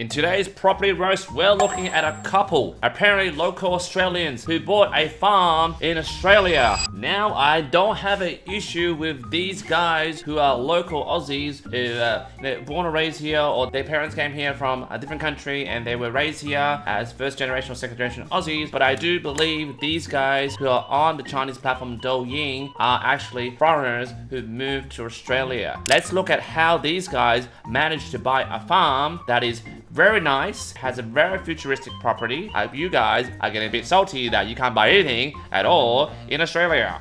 In today's property roast, we're looking at a couple, apparently local Australians, who bought a farm in Australia. Now, I don't have an issue with these guys who are local Aussies, who they're born and raised here, or their parents came here from a different country and they were raised here as first generation or second generation Aussies. But I do believe these guys who are on the Chinese platform Douyin are actually foreigners who moved to Australia. Let's look at how these guys managed to buy a farm that is very nice, has a very futuristic property. I hope you guys are getting a bit salty that you can't buy anything at all in Australia.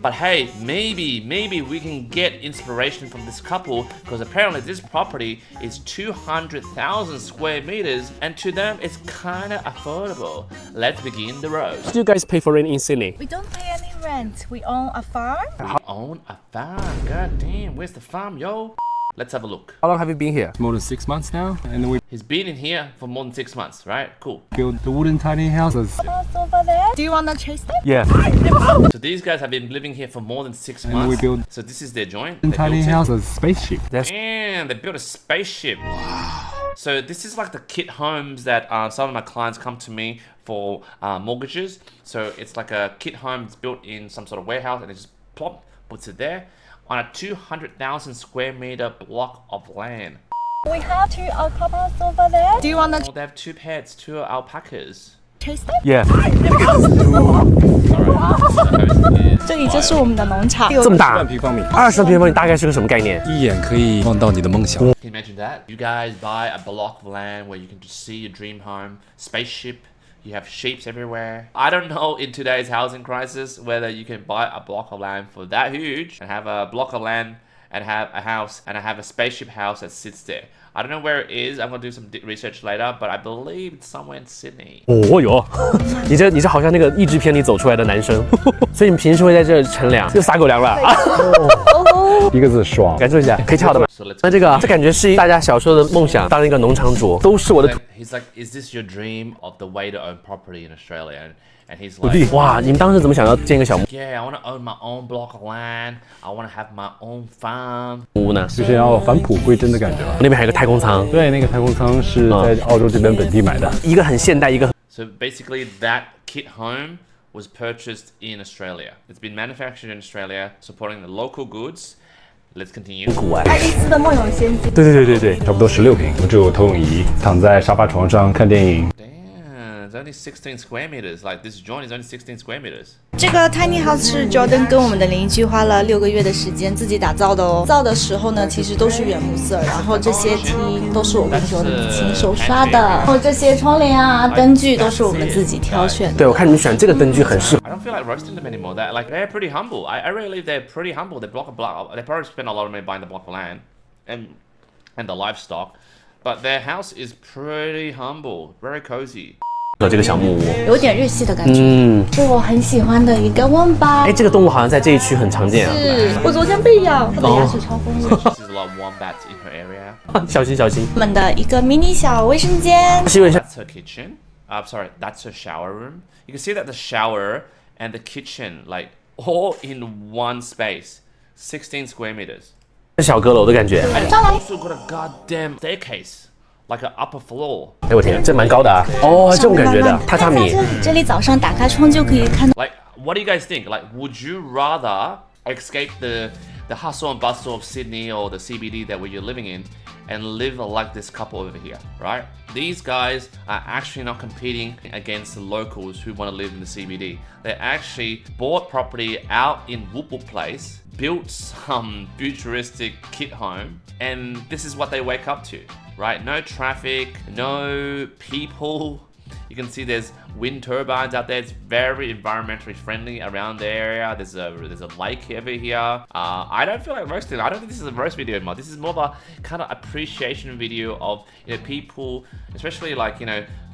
But hey, maybe we can get inspiration from this couple, because apparently this property is 200,000 square meters and to them it's kinda affordable. Let's begin the roast. Do you guys pay for rent in Sydney? We don't pay any rent. We own a farm. We own a farm. God damn, where's the farm, yo? Let's have a look. How long have you been here? More than 6 months now, and then we He's been in here for more than 6 months, right? Cool. built the wooden tiny houses. House over there. Do you want to chase them? Yeah, So these guys have been living here for more than 6 and months. we built So this is their joint. tiny built it. houses, spaceship. And they built a spaceship. Wow. So this is like the kit homes that some of my clients come to me for mortgages. So it's like a kit home that's built in some sort of warehouse and it just plop, puts it there on a 200,000 square meter block of land. We have two alpacas over there. Do you want to Oh, they have 2 pets, 2 alpacas. chase them? Yeah， 这里就是我们的农场。这么大20平方米， ，20平方米大概是个什么概念？一眼可以望到你的梦想。 Can you imagine that? You guys buy a block of land where you can just see your dream home, spaceship, you have sheeps everywhere. I don't know in today's housing crisis whether you can buy a block of land for that huge and have a block of land and have a house and have a spaceship house that sits there. I don't know where it is. I'm gonna do some research later, but I believe it's somewhere in Sydney. 哦哟，你这好像那个译制片里走出来的男生，所以你平时会在这乘凉，又撒狗粮了。一个字爽。感受一下，可以跳的吗？ So let's 那这感觉是大家小时候的梦想，当一个农场主，都是我的 He's like, is this your dream of the way to own property in Australia? And he's 土 like, 地。哇，你们当时怎么想要建一个小木 yeah, I want to own my own block of land. I want to have my own farm. 屋呢？就是要返璞归真的感觉吧。那边还有个太空舱，对，那个太空舱是在澳洲这边本地买的。一个很现代，一个 So basically, that kit home was purchased in Australia. It's been manufactured in Australia, supporting the local goods. Let's continue. 古哎。爱丽丝的梦游仙境。对，差不多16平，我只有投影仪，躺在沙发床上看电影。 Damn, it's only 16 square meters. Like this joint is only 16 square meters. 这个 tiny house 是 Jordan 跟我们的邻居花了6个月的时间自己打造的哦。造的时候呢，其实都是原木色，然后这些梯都是我跟 Jordan 亲手刷的，然后这些窗帘啊、灯具都是我们自己挑选的。对，我看你们选这个灯具很适合。 I don't feel like roasting them anymore. That like they're pretty humble. I really believe they're pretty humble. They block a block. They probably spend a lot of money buying the block of land and the livestock, but their house is pretty humble, very cozy. 这个小木屋，有点日系的感觉，是我很喜欢的一个温吧。哎，这个动物好像在这一区很常见啊。是我昨天被咬，它的牙齿超锋利。 There's a lot of wombats in her area. 小心小心。我们的一个迷你小卫生间。希望一下， That's her kitchen. Sorry, that's her shower room. You can see that the shower and the kitchen, like all in one space, 16 square meters. 小阁楼的感觉。 And it's also got a goddamn staircase, like an upper floor. 哎，我天，这蛮高的啊。哦，这种感觉的榻榻米。这里早上打开窗就可以看到。 Like, what do you guys think? Like, would you rather escape the hustle and bustle of Sydney or the CBD that you're living in and live like this couple over here, right? These guys are actually not competing against the locals who want to live in the CBD. They actually bought property out in Whoop Whoop Place, built some futuristic kit home, and this is what they wake up to, right? No traffic, no people. You can see there's wind turbines out there. It's very environmentally friendly around the area. There's a lake over here. I don't feel like roasting. I don't think this is a roast video anymore. This is more of a kind of appreciation video of people, especially like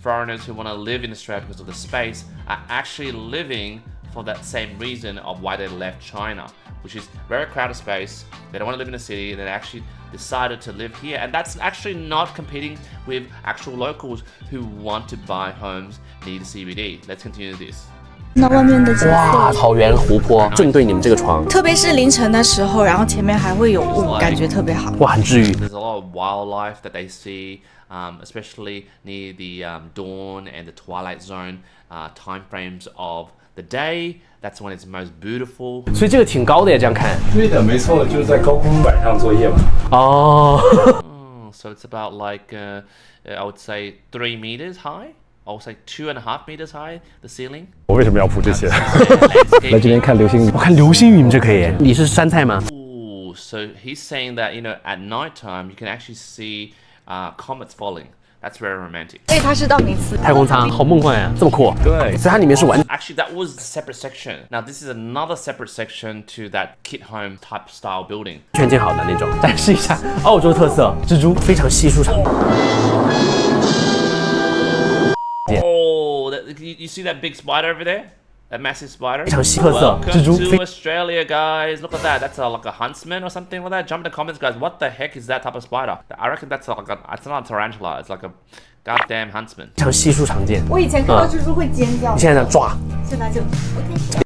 foreigners who want to live in Australia because of the space, are actually living for that same reason of why they left China, which is very crowded space. They don't want to live in a city. They actually decided to live here, and that's actually not competing with actual locals who want to buy homes near the CBD. Let's continue this. 那外面的景哇，色，草原、湖泊，正对你们这个床，特别是凌晨的时候，然后前面还会有雾，感觉特别好。哇，很治愈。 There's a lot of wildlife that they see, especially near the dawn and the twilight zone time frames of the day. That's when it's most beautiful. 所以这个挺高的呀，这样看。对的，没错，就是在高空晚上作业嘛。哦， So it's about like, I would say 3 meters high. I would say 2.5 meters high, the ceiling. 我为什么要铺这些？来 Landscaping. 这边看流星雨我。看流星雨，你们这可以。你是山菜吗？ Ooh, so he's saying that, at night time, you can actually see comets falling. That's very romantic. 所以它是道明寺。太空舱，好梦幻呀，这么酷。对，所以它里面是完 Actually, that was a separate section. Now, this is another separate section to that kit home type style building. 全建好的那种。展示一下澳洲特色蜘蛛，非常稀疏常见。 Oh, you see that big spider over there? That massive spider? 非常稀特色 Welcome 蜘蛛， to Australia, guys. Look at that. That's like a huntsman or something like that. Jump in the comments, guys. What the heck is that type of spider? I reckon that's it's not a tarantula. It's like a goddamn huntsman. 非常稀疏常见。我以前看到蜘蛛会尖叫，你现在这样抓，现在就 OK。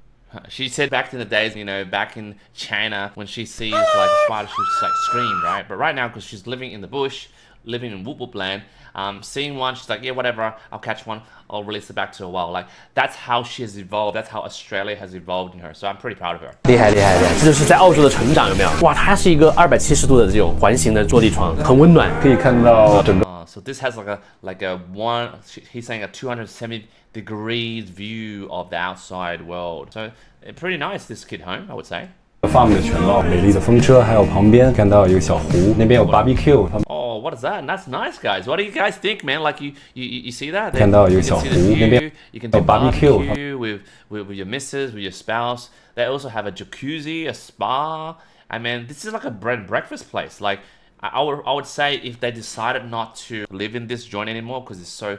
She said back in the days, back in China, when she sees like a spider, she just like scream, right? But right now, because she's living in the bush, living in whoop land, seeing one, she's like, yeah, whatever, I'll catch one, I'll release it back to the wild. Like, that's how she has evolved. That's how Australia has evolved in her. So I'm pretty proud of her. 厉害厉害厉害！这就是在澳洲的成长，有没有？哇，它是一个270度的这种环形的落地窗，很温暖。可以看到整个 So this has like a one. He's saying a 270 degrees view of the outside world. So pretty nice this kid home, I would say. farm 的全貌，美丽的风车，还有旁边看到有个小湖，那边有 barbecue。他们 Oh, what is that? That's nice, guys. What do you guys think, man? Like you see that? 看到有 You 小 can 湖 see the 那边 view. You can 有 do barbecue。 barbecue with your missus, with your spouse. They also have a jacuzzi, a spa. I mean, this is like a bread and breakfast place. Like I would say if they decided not to live in this joint anymore because it's so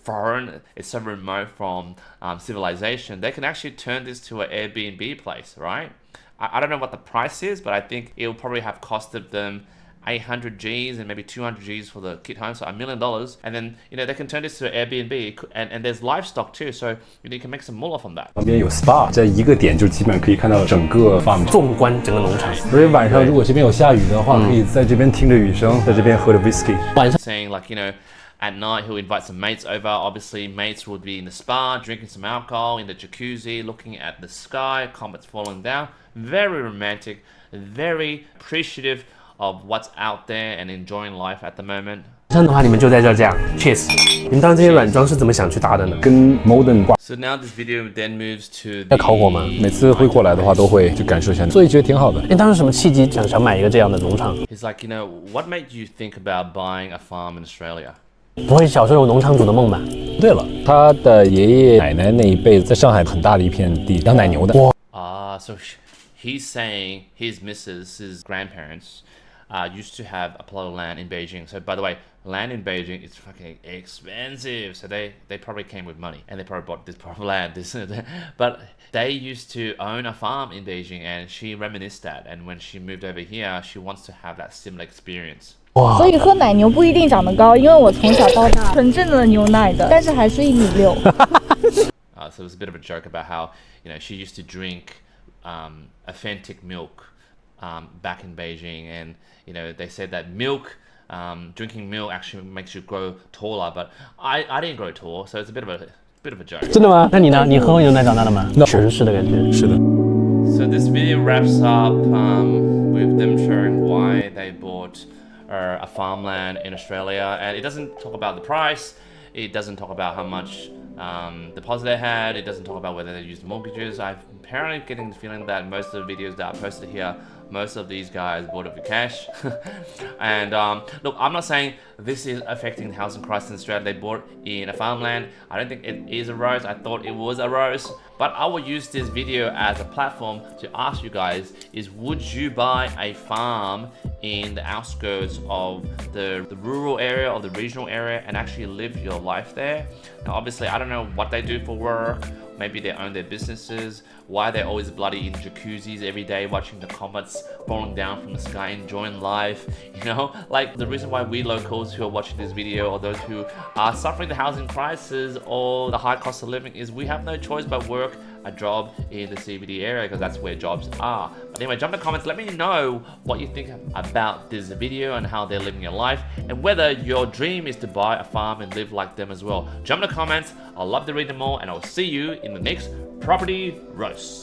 foreign, it's so remote from civilization, they can actually turn this to an Airbnb place, right? I don't know what the price is, but I think it will probably have costed them 800 Gs and maybe 200 Gs for the kit home, so $1 million. And then, they can turn this to an Airbnb, and there's livestock too, so you can make some moolah from that. 旁边有 spa， 在一个点就基本可以看到整个 farm。纵观整个农场，所以晚上如果这边有下雨的话，可以在这边听着雨声，在这边喝着 whisky。晚上 Saying like, at night he'll invite some mates over. Obviously, mates would be in the spa, drinking some alcohol, in the jacuzzi, looking at the sky, comets falling down. Very romantic, very appreciative of what's out there and enjoying life at the moment. 晚上的话，你们就在这样 cheers。你们当时这些软装是怎么想去搭的呢？跟 modern 挂。 So now this video then moves to 要烤火吗？每次会过来的话，都会去感受一下，所以觉得挺好的。你当时什么契机想买一个这样的农场？ He's like, what made you think about buying a farm in Australia? 不会小时候有农场主的梦吧？对了，他的爷爷奶奶那一辈子在上海很大的一片地养奶牛的。So he's saying his missus' grandparents used to have a plot of land in Beijing. So by the way, land in Beijing is fucking expensive. So they probably came with money and they probably bought this plot of land. But they used to own a farm in Beijing, and she reminisced that. And when she moved over here, she wants to have that similar experience. 哇，所以喝奶牛不一定长得高，因为我从小到大纯正的牛奶的，但是还是1.6米。So it was a bit of a joke about how she used to drink authentic milk back in Beijing, and they said that milk, drinking milk actually makes you grow taller. But I didn't grow tall, so it's a bit of a joke. 真的吗？那你呢？你喝过牛奶长大的吗？城市的感觉。是的。 So this video wraps up with them sharing why they bought a farmland in Australia, and it doesn't talk about the price, it doesn't talk about how much deposit they had, it doesn't talk about whether they used mortgages. I'm apparently getting the feeling that most of the videos that are posted here, most of these guys bought it with cash. And look, I'm not saying this is affecting the housing crisis in Australia. They bought in a farmland. I don't think it is a rose. I thought it was a rose. But I will use this video as a platform to ask you guys is, would you buy a farm in the outskirts of the rural area or the regional area and actually live your life there? Now, obviously, I don't know what they do for work maybe they own their businesses, why they're always bloody in jacuzzis every day watching the comets falling down from the sky, enjoying life, you know? Like the reason why we locals who are watching this video, or those who are suffering the housing crisis or the high cost of living, is we have no choice but work a job in the CBD area because that's where jobs are. But anyway, jump in the comments, let me know what you think about this video and how they're living your life, and whether your dream is to buy a farm and live like them as well. Jump in the comments, I'll love to read them all, and I'll see you in the next property roast.